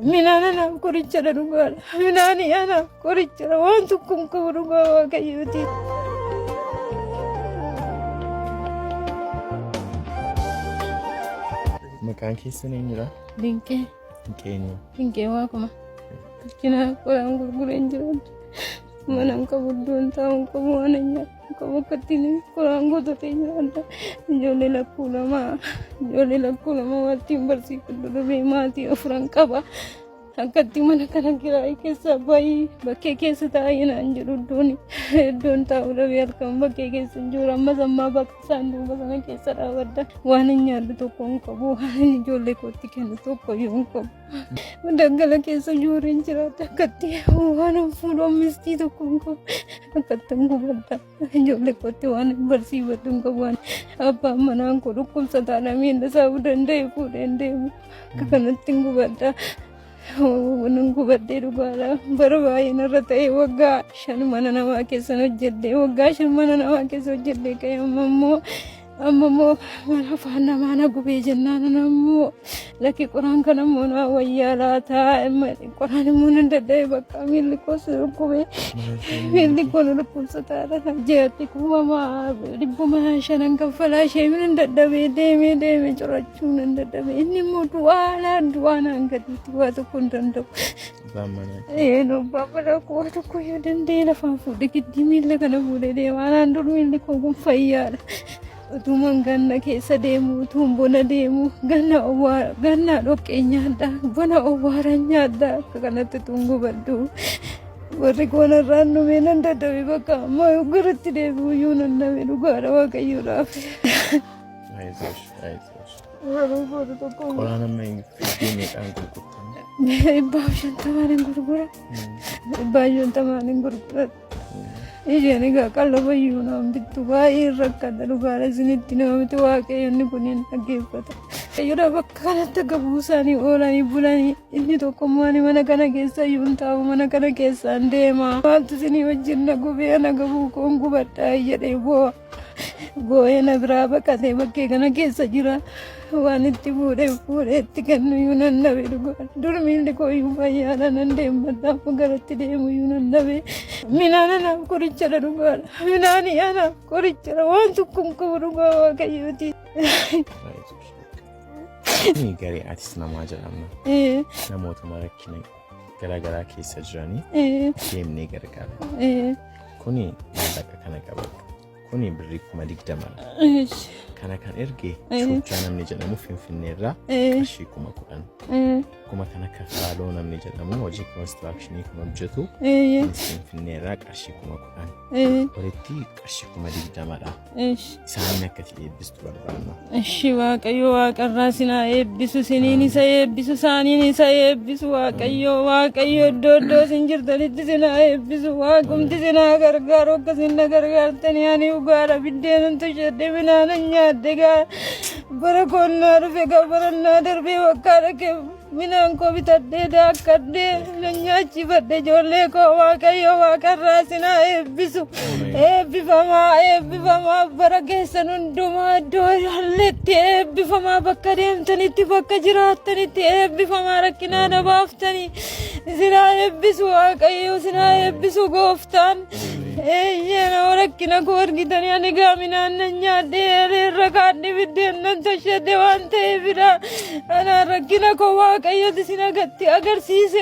Minana kurichara rugal. Minani ana kurichara. Want to come rugal. Kayuti. Maqaan keessan eenyudha? Dinqee. Dinqeenyu. Dinqee waaquma. Kina qoraan gurgureen jiru. Mana qabu iddoon taa'uun qabu waan nyaatu qabu akkattiin qoraan goototee jiraata. Ijoollee lakkuu lama wattiin barsiifadhu dhabee maatii afuran qaba. Akkatti mana kana kiraayii keessa baay'ee bakkee keessa taa'ee naan jedhu iddoon taa'u dhabee halkan bakkee keessa jiru ammas ammaa bakka isaan duuba sana keessa dhaabadda. Waan hin nyaadhu tokko hin qabu waan ijoollee kootti kennu tokko yoo hin qabu. Daggala keessa jooreen jiraata akkatti waan fuudhoo mistii tokko hin qabu. Akkatti hin gubadda ijoollee kootti waan barsiifadhu hin qabu waan abbaan manaan koo dhukkubsataadha miila isaa danda'e fuudheen deemu akka kanatti hin gubadda. Wanun gubadde dhugaadha bara baay'ee narra ta'e waggaa 5 mana namaa keessa hojjedhe waggaa 5 mana namaa keessa hojjedhe ka'e ammoo mana afaan namaa na gubee jennaan ammoo lakki qoraan kana ammoo na wayyaa laata qoraan immoo nan dadhabe bakka miilli koos gubee miilli koon dhukkubsataadha jeetti kumamaa 500 kaffalaa ishee nan dadhabee deemee corachuu nan dadhabe inni immoo du'aa naan gaditti waa tokko hin danda'u. No baabala koo waa tokko yoo danda'e lafaan fuudhe giddii miilla kana fuudhee deemaa naan dur miilli koo kun fayyaadha. Utuman ganna keessa deemu utuun bona deemu ganna dhoqqee nyaadha bona owwaara nyaadha akka kanatti tuun gubaddu warri koonarraan dhumee nan dadhabe bakka ammoo garatti deebi'u iyyuu nan dhabe dhugaadha waaqayyoodhaaf. Qoraan amma fiddee meeqaan gurgurtan? 150 gurgura. 150 gurgura. Ijeen egaa qallaba iyyuu naan bittu baay'ee rakkadha dhugaadha isinitti namatti waaqayyoonni kunniin dhaggeeffata. Yeroo bakka kanatti akka buusanii oolanii bulanii inni tokko mana kana keessa iyyuu hin taa'u mana kana keessaan deema. Maaltu isinii wajjin na gubee ana gabuu koon gubadhaa jedhee boo'ee na biraa baqatee bakkee kana keessa jira. Waan itti fuudhee itti kennu iyyuu nan dhabe dhugaadha. Dur miilli koo iyyuu fayyaadha nan deemmadhaaf garatti deemu iyyuu nan dhabe. Minaan anaaf qorichadha dhugaadha. Minaanii anaaf qorichadha waan tokko hin qabu dhugaa waaqayyooti. Kuni garee artist namaa jedhamna. Namoota rakkina garaagaraa keessa jiranii deemnee gargaara. Kuni maallaqa kana qaba. Kuni birrii 20,000. Kana kan erge Shoochaa namni jedhamu Finfinneerraa qarshii 10,000. Kuma kana kafaaloo namni jedhamu hojii constructionii kan hojjetu Finfinneerraa qarshii 10,000. Walitti qarshii 20,000dha. Isaan akkati eebbistu barbaanna. Eshi waaqayyo waaqarraa sinaa eebbisu siniin isa eebbisu saaniin isa eebbisu waaqayyo iddoo sin jirtanitti sinaa eebbisu waaqumti sinaa gargaaru akkasin na gargaartanii ani dhugaadha biddeenan tolchadhe minaanan nyaadde bara koonnaa dhufe barannaa darbee wakkaadha kee minaan koo bitadhee daakkadhee na nyaachifadhe ijoollee koo waaqayyo waaqarraa sinaa eebbisu eebbifamaa bara keessan hundumaa iddoo halleetti eebbifamaa bakka deemtanitti bakka jiraattanitti eebbifamaa rakkinaa na baaftanii sinaa eebbisu waaqayyo sinaa eebbisu gooftaan. Yeroo rakkina koo argitanii ani gaaminaan nan nyaadhee irra kaadhii biddeen nan tolchadhe waan ta'eefidha. Anaan rakkina koo waaqayyooti sin agatti agarsiise.